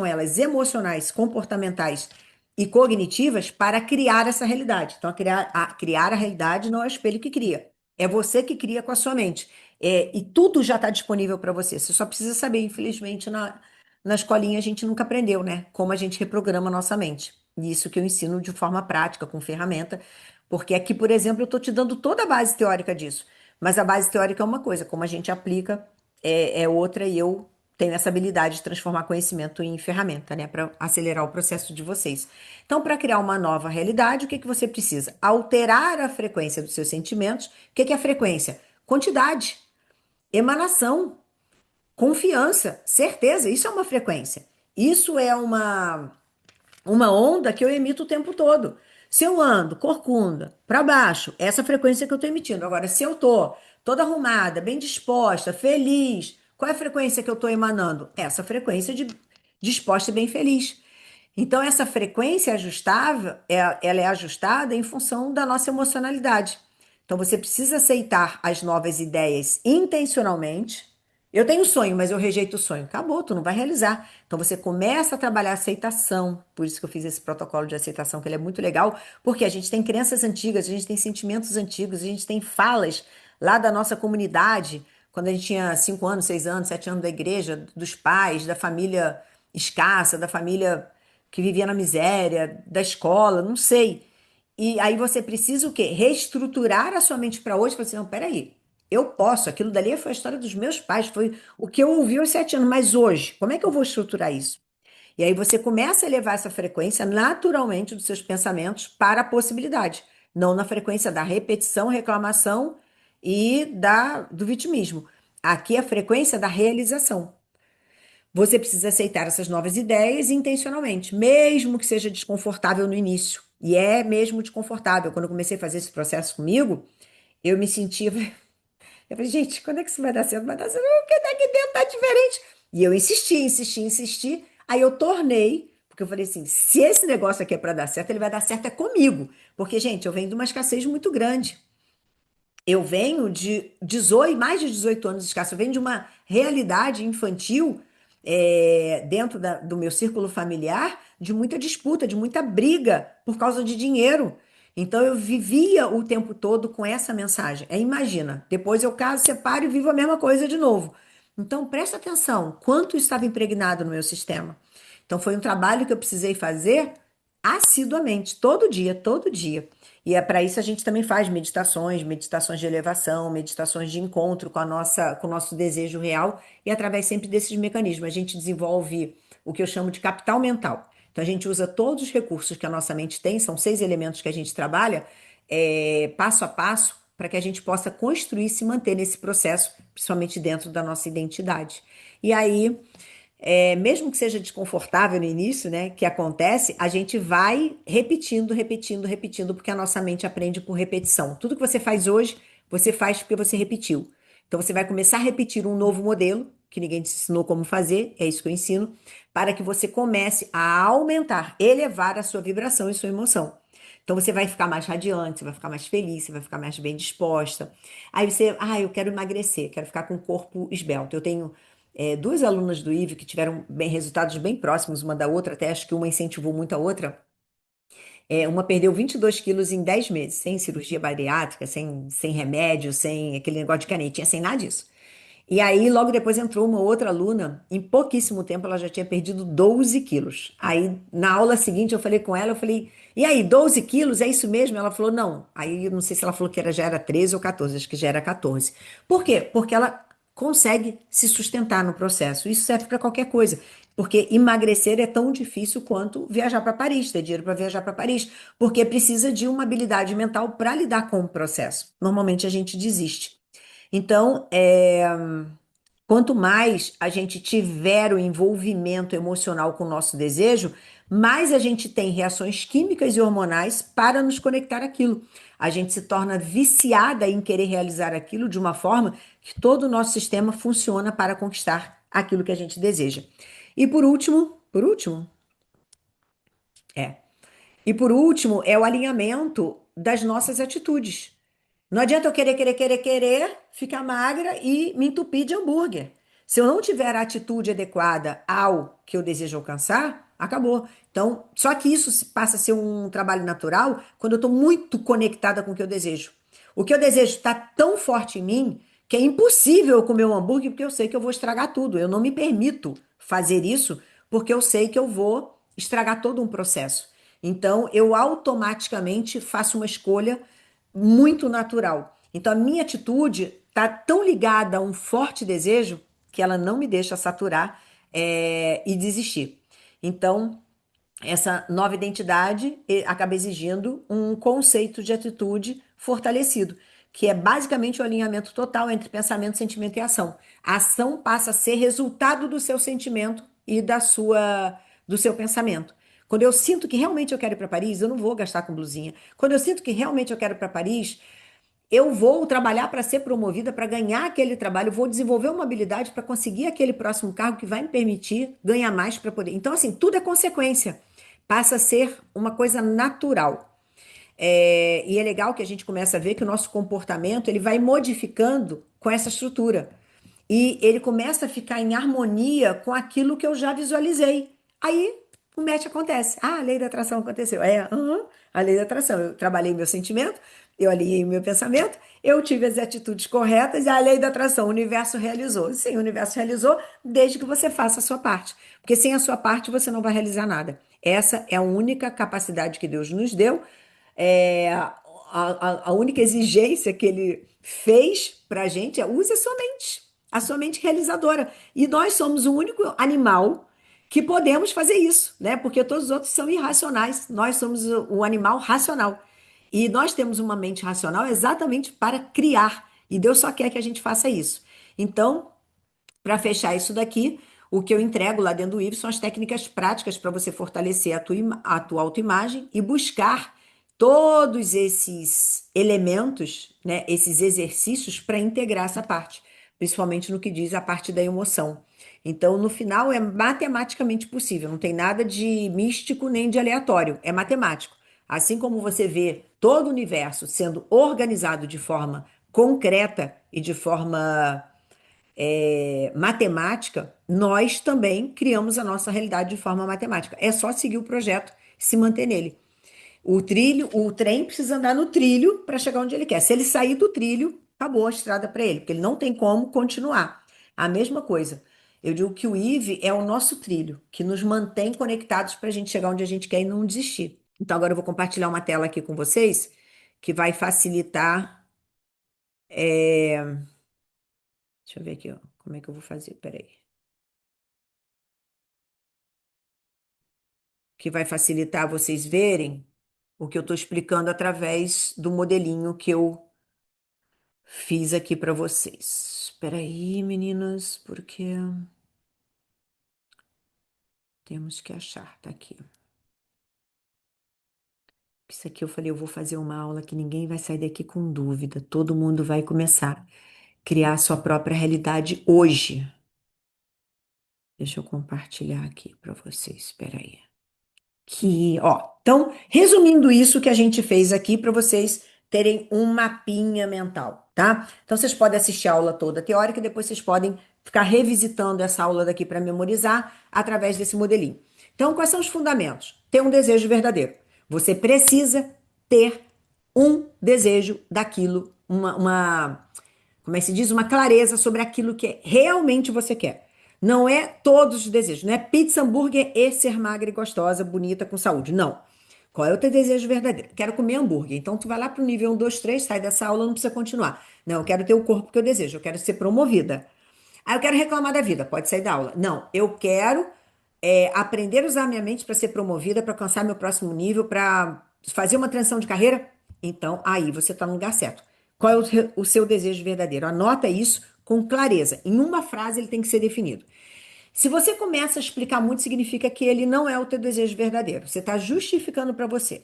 elas emocionais, comportamentais e cognitivas, para criar essa realidade. Então, criar a realidade não é o espelho que cria, é você que cria com a sua mente. E tudo já está disponível para você. Você só precisa saber, infelizmente, na escolinha a gente nunca aprendeu, né? Como a gente reprograma a nossa mente. E isso que eu ensino de forma prática, com ferramenta, porque aqui, por exemplo, eu estou te dando toda a base teórica disso. Mas a base teórica é uma coisa, como a gente aplica é outra, e eu tenho essa habilidade de transformar conhecimento em ferramenta, né? Para acelerar o processo de vocês. Então, para criar uma nova realidade, o que que você precisa? Alterar a frequência dos seus sentimentos. O que que é frequência? Quantidade, emanação. Confiança, certeza, isso é uma frequência. Isso é uma onda que eu emito o tempo todo. Se eu ando corcunda para baixo, essa frequência que eu estou emitindo. Agora, se eu estou toda arrumada, bem disposta, feliz, qual é a frequência que eu estou emanando? Essa frequência de disposta e bem feliz. Então, essa frequência ajustável, ela é ajustada em função da nossa emocionalidade. Então, você precisa aceitar as novas ideias intencionalmente. Eu tenho sonho, mas eu rejeito o sonho. Acabou, tu não vai realizar. Então, você começa a trabalhar a aceitação. Por isso que eu fiz esse protocolo de aceitação, que ele é muito legal, porque a gente tem crenças antigas, a gente tem sentimentos antigos, a gente tem falas lá da nossa comunidade, quando a gente tinha 5 anos, 6 anos, 7 anos da igreja, dos pais, da família escassa, da família que vivia na miséria, da escola, não sei. E aí você precisa o quê? Reestruturar a sua mente para hoje. Falar assim, não, peraí, eu posso. Aquilo dali foi a história dos meus pais, foi o que eu ouvi aos 7 anos. Mas hoje, como é que eu vou estruturar isso? E aí você começa a elevar essa frequência naturalmente dos seus pensamentos para a possibilidade, não na frequência da repetição, reclamação e do vitimismo. Aqui é a frequência da realização. Você precisa aceitar essas novas ideias intencionalmente, mesmo que seja desconfortável no início. E é mesmo desconfortável. Quando eu comecei a fazer esse processo comigo, eu me sentia. Eu falei, gente, quando é que isso vai dar certo? Vai dar certo, porque daqui dentro tá diferente. E eu insisti, insisti, insisti. Aí eu tornei, porque eu falei assim: se esse negócio aqui é para dar certo, ele vai dar certo é comigo. Porque, gente, eu venho de uma escassez muito grande. Eu venho de 18, mais de 18 anos de escasso. Eu venho de uma realidade infantil, dentro do meu círculo familiar, de muita disputa, de muita briga por causa de dinheiro. Então eu vivia o tempo todo com essa mensagem. Imagina, depois eu caso, separo e vivo a mesma coisa de novo. Então presta atenção, quanto estava impregnado no meu sistema. Então foi um trabalho que eu precisei fazer assiduamente, todo dia, todo dia. E é para isso a gente também faz meditações, meditações de elevação, meditações de encontro com o nosso desejo real, e através sempre desses mecanismos a gente desenvolve o que eu chamo de capital mental. Então a gente usa todos os recursos que a nossa mente tem, são 6 elementos que a gente trabalha, passo a passo, para que a gente possa construir e se manter nesse processo, principalmente dentro da nossa identidade. E aí mesmo que seja desconfortável no início, né, que acontece, a gente vai repetindo, repetindo, repetindo, porque a nossa mente aprende por repetição. Tudo que você faz hoje, você faz porque você repetiu. Então você vai começar a repetir um novo modelo, que ninguém te ensinou como fazer, é isso que eu ensino, para que você comece a aumentar, elevar a sua vibração e sua emoção. Então você vai ficar mais radiante, você vai ficar mais feliz, você vai ficar mais bem disposta. Aí você, eu quero emagrecer, quero ficar com o corpo esbelto. Eu tenho duas alunas do IVE que tiveram resultados bem próximos uma da outra, até acho que uma incentivou muito a outra. Uma perdeu 22 quilos em 10 meses, sem cirurgia bariátrica, sem remédio, sem aquele negócio de canetinha, sem nada disso. E aí, logo depois entrou uma outra aluna, em pouquíssimo tempo ela já tinha perdido 12 quilos. Aí, na aula seguinte, eu falei com ela, eu falei, e aí, 12 quilos, é isso mesmo? Ela falou, não. Aí, eu não sei se ela falou que já era 13 ou 14, acho que já era 14. Por quê? Porque ela consegue se sustentar no processo. Isso serve para qualquer coisa. Porque emagrecer é tão difícil quanto viajar para Paris, ter dinheiro para viajar para Paris, porque precisa de uma habilidade mental para lidar com o processo. Normalmente a gente desiste. Então, quanto mais a gente tiver o envolvimento emocional com o nosso desejo, mais a gente tem reações químicas e hormonais para nos conectar àquilo. A gente se torna viciada em querer realizar aquilo de uma forma que todo o nosso sistema funciona para conquistar aquilo que a gente deseja. E é. E por último, é o alinhamento das nossas atitudes. Não adianta eu querer, ficar magra e me entupir de hambúrguer. Se eu não tiver a atitude adequada ao que eu desejo alcançar, acabou. Então, só que isso passa a ser um trabalho natural quando eu estou muito conectada com o que eu desejo. O que eu desejo está tão forte em mim que é impossível eu comer um hambúrguer porque eu sei que eu vou estragar tudo. Eu não me permito fazer isso porque eu sei que eu vou estragar todo um processo. Então, eu automaticamente faço uma escolha muito natural. Então, a minha atitude está tão ligada a um forte desejo que ela não me deixa saturar, e desistir. Então, essa nova identidade acaba exigindo um conceito de atitude fortalecido, que é basicamente o alinhamento total entre pensamento, sentimento e ação. A ação passa a ser resultado do seu sentimento e do seu pensamento. Quando eu sinto que realmente eu quero ir para Paris, eu não vou gastar com blusinha. Quando eu sinto que realmente eu quero ir para Paris, eu vou trabalhar para ser promovida, para ganhar aquele trabalho, vou desenvolver uma habilidade para conseguir aquele próximo cargo que vai me permitir ganhar mais para poder. Então, assim, tudo é consequência. Passa a ser uma coisa natural. E é legal que a gente começa a ver que o nosso comportamento ele vai modificando com essa estrutura. E ele começa a ficar em harmonia com aquilo que eu já visualizei. Aí o match acontece. Ah, a lei da atração aconteceu. A lei da atração. Eu trabalhei meu sentimento, eu alinhei meu pensamento, eu tive as atitudes corretas e a lei da atração, o universo realizou. Sim, o universo realizou desde que você faça a sua parte. Porque sem a sua parte você não vai realizar nada. Essa é a única capacidade que Deus nos deu, a única exigência que ele fez para a gente é use a sua mente, a sua mente realizadora. E nós somos o único animal que podemos fazer isso, né? Porque todos os outros são irracionais. Nós somos o animal racional. E nós temos uma mente racional exatamente para criar. E Deus só quer que a gente faça isso. Então, para fechar isso daqui, o que eu entrego lá dentro do IVE são as técnicas práticas para você fortalecer a tua autoimagem e buscar todos esses elementos, né, esses exercícios para integrar essa parte, principalmente no que diz a parte da emoção. Então, no final, é matematicamente possível, não tem nada de místico nem de aleatório, é matemático. Assim como você vê todo o universo sendo organizado de forma concreta e de forma matemática, nós também criamos a nossa realidade de forma matemática. É só seguir o projeto e se manter nele. O trem precisa andar no trilho para chegar onde ele quer. Se ele sair do trilho, acabou a estrada para ele, porque ele não tem como continuar. A mesma coisa. Eu digo que o IVE é o nosso trilho, que nos mantém conectados para a gente chegar onde a gente quer e não desistir. Então, agora eu vou compartilhar uma tela aqui com vocês que vai facilitar. Deixa eu ver aqui, ó, como é que eu vou fazer. Peraí. Que vai facilitar vocês verem o que eu estou explicando através do modelinho que eu fiz aqui para vocês. Espera aí, meninas, porque temos que achar, tá aqui. Isso aqui eu falei, eu vou fazer uma aula que ninguém vai sair daqui com dúvida. Todo mundo vai começar a criar a sua própria realidade hoje. Deixa eu compartilhar aqui para vocês. Espera aí. Então, resumindo isso que a gente fez aqui para vocês terem um mapinha mental, tá? Então, vocês podem assistir a aula toda teórica e depois vocês podem ficar revisitando essa aula daqui para memorizar através desse modelinho. Então, quais são os fundamentos? Ter um desejo verdadeiro. Você precisa ter um desejo daquilo, como é que se diz? Uma clareza sobre aquilo que realmente você quer. Não é todos os desejos, não é pizza, hambúrguer e ser magra e gostosa, bonita, com saúde. Não. Qual é o teu desejo verdadeiro? Quero comer hambúrguer. Então tu vai lá pro nível 1, 2, 3, sai dessa aula, não precisa continuar. Não, eu quero ter o corpo que eu desejo, eu quero ser promovida. Ah, eu quero reclamar da vida, pode sair da aula. Não, eu quero aprender a usar a minha mente para ser promovida, para alcançar meu próximo nível, para fazer uma transição de carreira. Então, aí você está no lugar certo. Qual é o seu desejo verdadeiro? Anota isso com clareza. Em uma frase ele tem que ser definido. Se você começa a explicar muito, significa que ele não é o teu desejo verdadeiro. Você está justificando para você.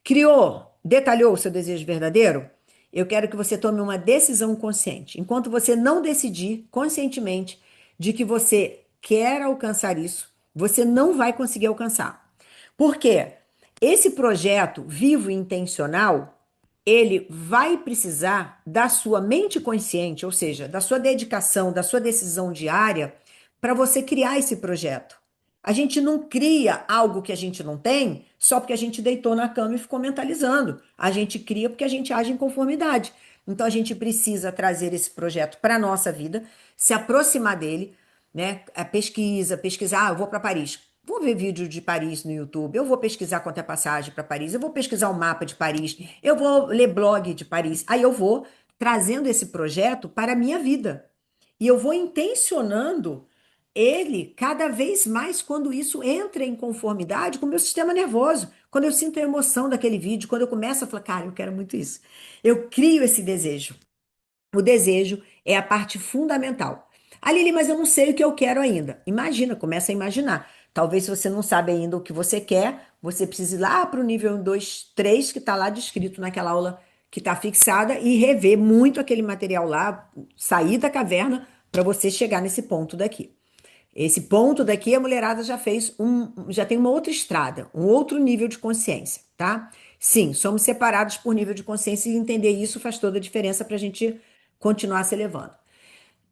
Criou, detalhou o seu desejo verdadeiro? Eu quero que você tome uma decisão consciente. Enquanto você não decidir conscientemente de que você quer alcançar isso, você não vai conseguir alcançar. Por quê? Esse projeto vivo e intencional, ele vai precisar da sua mente consciente, ou seja, da sua dedicação, da sua decisão diária para você criar esse projeto. A gente não cria algo que a gente não tem só porque a gente deitou na cama e ficou mentalizando. A gente cria porque a gente age em conformidade. Então a gente precisa trazer esse projeto para a nossa vida, se aproximar dele, né? A pesquisa, pesquisar, eu vou para Paris. Vou ver vídeo de Paris no YouTube, eu vou pesquisar quanto é passagem para Paris, eu vou pesquisar o mapa de Paris, eu vou ler blog de Paris. Aí eu vou trazendo esse projeto para a minha vida. E eu vou intencionando ele cada vez mais quando isso entra em conformidade com o meu sistema nervoso. Quando eu sinto a emoção daquele vídeo, quando eu começo a falar, cara, eu quero muito isso. Eu crio esse desejo. O desejo é a parte fundamental. Ah, Lili, mas eu não sei o que eu quero ainda. Imagina, começa a imaginar. Talvez se você não sabe ainda o que você quer, você precise ir lá para o nível 1, 2, 3, que está lá descrito naquela aula que está fixada, e rever muito aquele material lá, sair da caverna para você chegar nesse ponto daqui. Esse ponto daqui a mulherada já tem uma outra estrada, um outro nível de consciência, tá? Sim, somos separados por nível de consciência e entender isso faz toda a diferença para a gente continuar se elevando.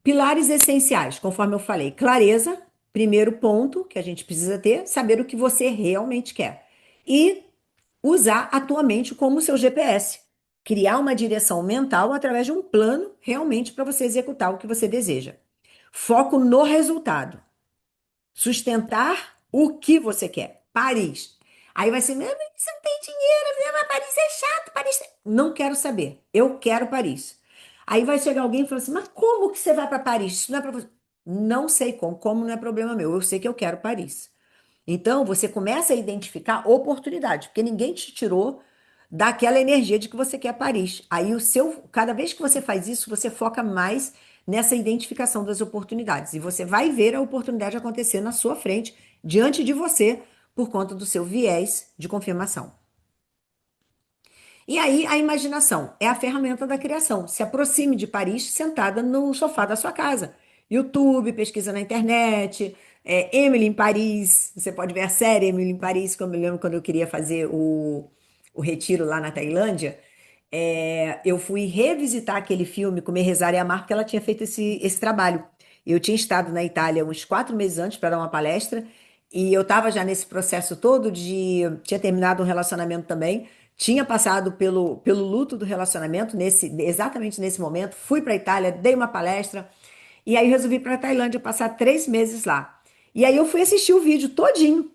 Pilares essenciais, conforme eu falei, clareza, primeiro ponto que a gente precisa ter, saber o que você realmente quer. E usar a tua mente como seu GPS. Criar uma direção mental através de um plano realmente para você executar o que você deseja. Foco no resultado. Sustentar o que você quer. Paris. Aí vai ser, mas você não tem dinheiro, mas Paris é chato, Paris. Não quero saber. Eu quero Paris. Aí vai chegar alguém e falar assim, mas como que você vai para Paris? Isso não é para você. Não sei como, como não é problema meu. Eu sei que eu quero Paris. Então, você começa a identificar oportunidade, porque ninguém te tirou daquela energia de que você quer Paris. Aí cada vez que você faz isso, você foca mais nessa identificação das oportunidades e você vai ver a oportunidade acontecer na sua frente, diante de você, por conta do seu viés de confirmação. E aí, a imaginação é a ferramenta da criação. Se aproxime de Paris sentada no sofá da sua casa. YouTube, pesquisa na internet, Emily em Paris. Você pode ver a série Emily em Paris, como eu me lembro quando eu queria fazer o retiro lá na Tailândia. Eu fui revisitar aquele filme, Comer, Rezar e Amar, porque ela tinha feito esse trabalho. Eu tinha estado na Itália uns 4 meses antes para dar uma palestra, e eu estava já nesse processo todo de. Tinha terminado um relacionamento também, tinha passado pelo luto do relacionamento, exatamente nesse momento. Fui para a Itália, dei uma palestra, e aí resolvi ir para a Tailândia passar 3 meses lá. E aí eu fui assistir o vídeo todinho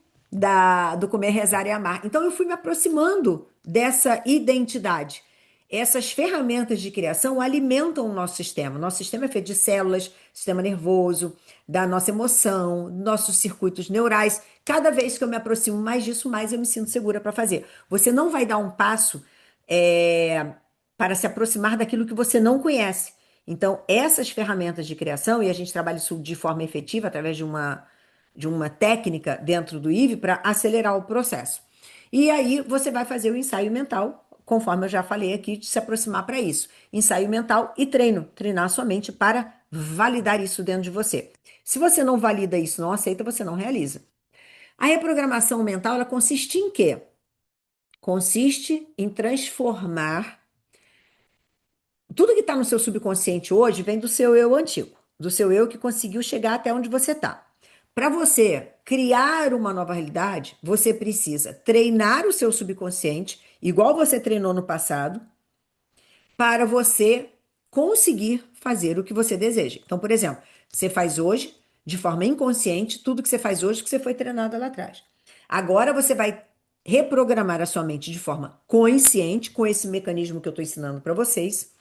do Comer, Rezar e Amar. Então eu fui me aproximando dessa identidade. Essas ferramentas de criação alimentam o nosso sistema. Nosso sistema é feito de células, sistema nervoso, da nossa emoção, nossos circuitos neurais. Cada vez que eu me aproximo mais disso, mais eu me sinto segura para fazer. Você não vai dar um passo é, para se aproximar daquilo que você não conhece. Então, essas ferramentas de criação, e a gente trabalha isso de forma efetiva através de uma técnica dentro do IVE para acelerar o processo. E aí você vai fazer o ensaio mental, conforme eu já falei aqui, de se aproximar para isso. Ensaio mental e treino, treinar a sua mente para validar isso dentro de você. Se você não valida isso, não aceita, você não realiza. A reprogramação mental, ela consiste em quê? Consiste em transformar tudo que está no seu subconsciente hoje vem do seu eu antigo. do seu eu que conseguiu chegar até onde você está. Para você criar uma nova realidade, você precisa treinar o seu subconsciente, igual você treinou no passado, para você conseguir fazer o que você deseja. Então, por exemplo, você faz hoje, de forma inconsciente, tudo que você faz hoje que você foi treinado lá atrás. Agora você vai reprogramar a sua mente de forma consciente, com esse mecanismo que eu estou ensinando para vocês,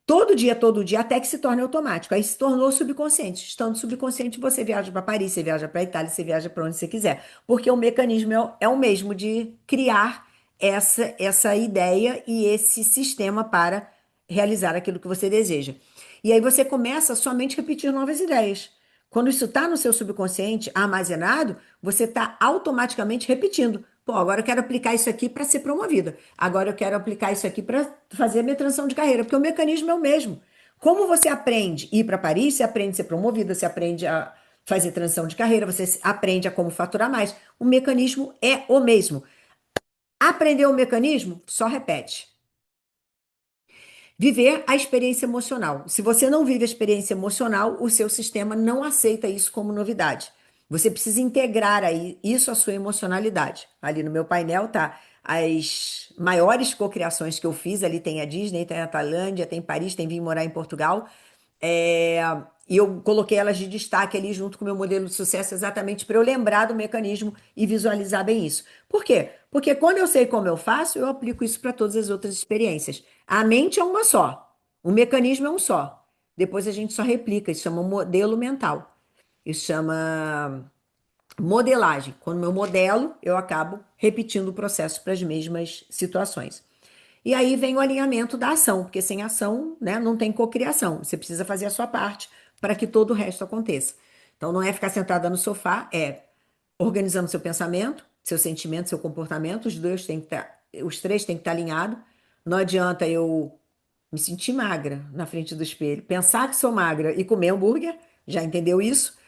todo dia, até que se torne automático. Aí se tornou subconsciente. Estando subconsciente, você viaja para Paris, você viaja para Itália, você viaja para onde você quiser. Porque o mecanismo é o mesmo de criar essa ideia e esse sistema para realizar aquilo que você deseja. E aí você começa somente a repetir novas ideias. Quando isso está no seu subconsciente armazenado, você está automaticamente repetindo. Pô, agora eu quero aplicar isso aqui para ser promovida. Agora eu quero aplicar isso aqui para fazer a minha transição de carreira, porque o mecanismo é o mesmo. Como você aprende a ir para Paris, você aprende a ser promovida, você aprende a fazer transição de carreira, você aprende a como faturar mais. O mecanismo é o mesmo. Aprendeu o mecanismo? Só repete. Viver a experiência emocional. Se você não vive a experiência emocional, o seu sistema não aceita isso como novidade. Você precisa integrar aí isso à sua emocionalidade. Ali no meu painel tá as maiores cocriações que eu fiz. Ali tem a Disney, tem a Tailândia, tem Paris, tem Vim Morar em Portugal. É, e eu coloquei elas de destaque ali junto com o meu modelo de sucesso, exatamente para eu lembrar do mecanismo e visualizar bem isso. Por quê? Porque quando eu sei como eu faço, eu aplico isso para todas as outras experiências. A mente é uma só, o mecanismo é um só. Depois a gente só replica, isso chama modelo mental. Isso chama modelagem. Quando eu modelo, eu acabo repetindo o processo para as mesmas situações. E aí vem o alinhamento da ação, porque sem ação, né, não tem cocriação. Você precisa fazer a sua parte para que todo o resto aconteça. Então não é ficar sentada no sofá, é organizando seu pensamento, seu sentimento, seu comportamento, os três têm que estar alinhados. Não adianta eu me sentir magra na frente do espelho, pensar que sou magra e comer hambúrguer, já entendeu isso?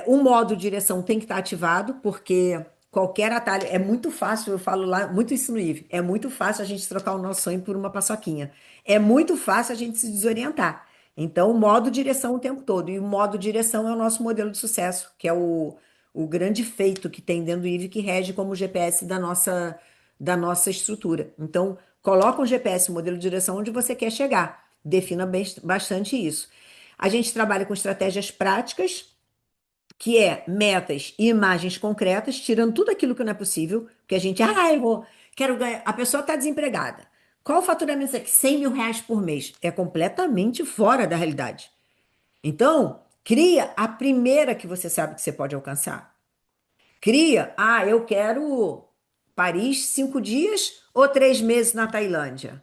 O modo direção tem que estar ativado, porque qualquer atalho é muito fácil, eu falo lá, muito isso no IVE, é muito fácil a gente trocar o nosso sonho por uma paçoquinha. É muito fácil a gente se desorientar. Então, o modo direção o tempo todo. E o modo direção é o nosso modelo de sucesso, que é o grande feito que tem dentro do IVE, que rege como GPS da nossa estrutura. Então, coloca um GPS, um modelo de direção, onde você quer chegar. Defina bastante isso. A gente trabalha com estratégias práticas que é metas e imagens concretas, tirando tudo aquilo que não é possível, porque a gente, quero ganhar, a pessoa está desempregada. Qual o faturamento aqui? R$ 100.000 por mês. É completamente fora da realidade. Então, cria a primeira que você sabe que você pode alcançar. Cria, eu quero Paris 5 dias ou 3 meses na Tailândia.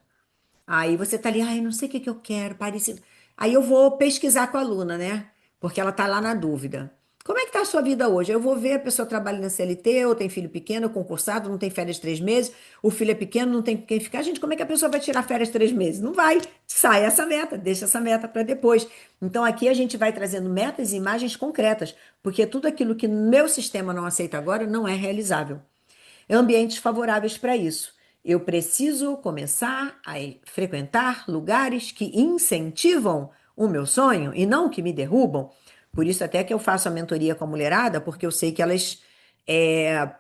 Aí você tá ali, não sei o que que eu quero, parecido. Aí eu vou pesquisar com a aluna, né? Porque ela tá lá na dúvida. Como é que tá a sua vida hoje? Eu vou ver a pessoa trabalha na CLT, ou tem filho pequeno, concursado, não tem férias 3 meses, o filho é pequeno, não tem com quem ficar. Gente, como é que a pessoa vai tirar férias 3 meses? Não vai. Sai essa meta, deixa essa meta para depois. Então aqui a gente vai trazendo metas e imagens concretas, porque tudo aquilo que meu sistema não aceita agora não é realizável ambientes favoráveis para isso. Eu preciso começar a frequentar lugares que incentivam o meu sonho e não que me derrubam. Por isso até que eu faço a mentoria com a mulherada, porque eu sei que elas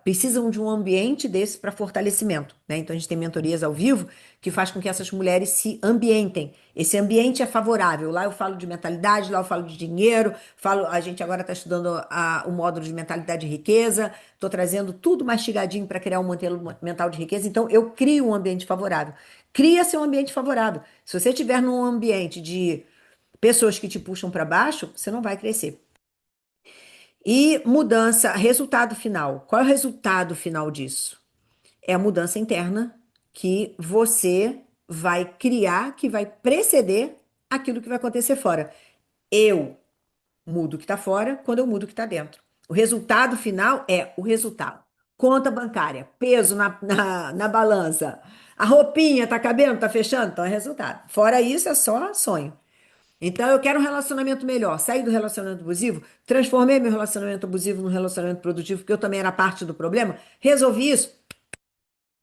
precisam de um ambiente desse para fortalecimento, né? Então a gente tem mentorias ao vivo que faz com que essas mulheres se ambientem. Esse ambiente é favorável. Lá eu falo de mentalidade, lá eu falo de dinheiro, a gente agora está estudando o módulo de mentalidade de riqueza, estou trazendo tudo mastigadinho para criar um modelo mental de riqueza. Então eu crio um ambiente favorável. Cria seu ambiente favorável. Se você estiver num ambiente de pessoas que te puxam para baixo, você não vai crescer. E mudança, resultado final. Qual é o resultado final disso? É a mudança interna que você vai criar, que vai preceder aquilo que vai acontecer fora. Eu mudo o que está fora quando eu mudo o que está dentro. O resultado final é o resultado. Conta bancária, peso na balança. A roupinha tá cabendo, tá fechando? Então é resultado. Fora isso, é só sonho. Então, eu quero um relacionamento melhor. Saí do relacionamento abusivo, transformei meu relacionamento abusivo num relacionamento produtivo, porque eu também era parte do problema. Resolvi isso.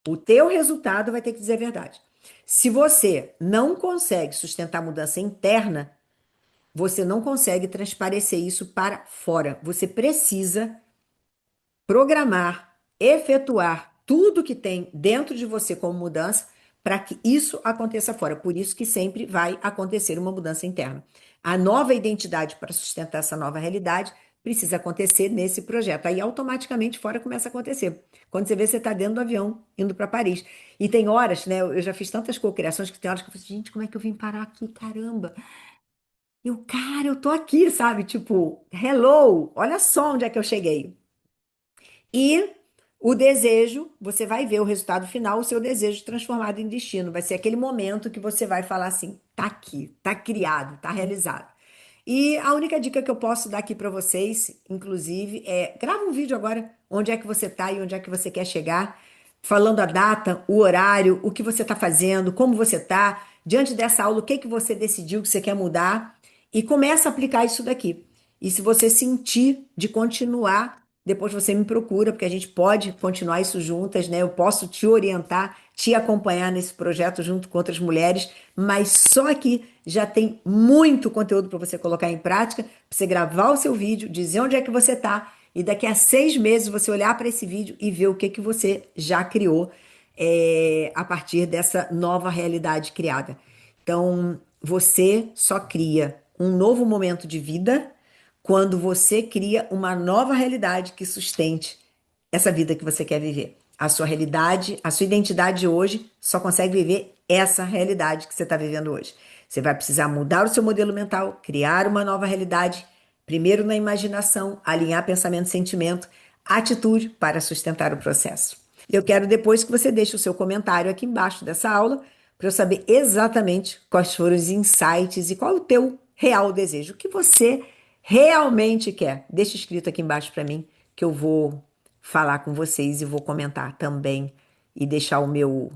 O teu resultado vai ter que dizer a verdade. Se você não consegue sustentar a mudança interna, você não consegue transparecer isso para fora. Você precisa programar, efetuar tudo que tem dentro de você como mudança para que isso aconteça fora. Por isso que sempre vai acontecer uma mudança interna. A nova identidade para sustentar essa nova realidade precisa acontecer nesse projeto. Aí automaticamente fora começa a acontecer. Quando você vê, você está dentro do avião indo para Paris. E tem horas, né? Eu já fiz tantas cocriações que tem horas que eu falo assim, gente, como é que eu vim parar aqui? Caramba! Cara, eu tô aqui, sabe? Tipo, hello, olha só onde é que eu cheguei. E o desejo, você vai ver o resultado final, o seu desejo transformado em destino. Vai ser aquele momento que você vai falar assim: tá aqui, tá criado, tá realizado. E a única dica que eu posso dar aqui para vocês, inclusive, é grava um vídeo agora, onde é que você tá e onde é que você quer chegar, falando a data, o horário, o que você está fazendo, como você tá, diante dessa aula, o que que você decidiu que você quer mudar e começa a aplicar isso daqui. E se você sentir de continuar, depois você me procura, porque a gente pode continuar isso juntas, né? Eu posso te orientar, te acompanhar nesse projeto junto com outras mulheres, mas só aqui já tem muito conteúdo para você colocar em prática, para você gravar o seu vídeo, dizer onde é que você está, e daqui a 6 meses você olhar para esse vídeo e ver o que que você já criou a partir dessa nova realidade criada. Então, você só cria um novo momento de vida quando você cria uma nova realidade que sustente essa vida que você quer viver. A sua realidade, a sua identidade hoje só consegue viver essa realidade que você está vivendo hoje. Você vai precisar mudar o seu modelo mental, criar uma nova realidade, primeiro na imaginação, alinhar pensamento e sentimento, atitude para sustentar o processo. Eu quero depois que você deixe o seu comentário aqui embaixo dessa aula para eu saber exatamente quais foram os insights e qual é o teu real desejo, o que você realmente quer. Deixa escrito aqui embaixo para mim que eu vou falar com vocês e vou comentar também e deixar o meu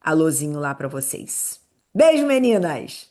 alôzinho lá para vocês. Beijo, meninas!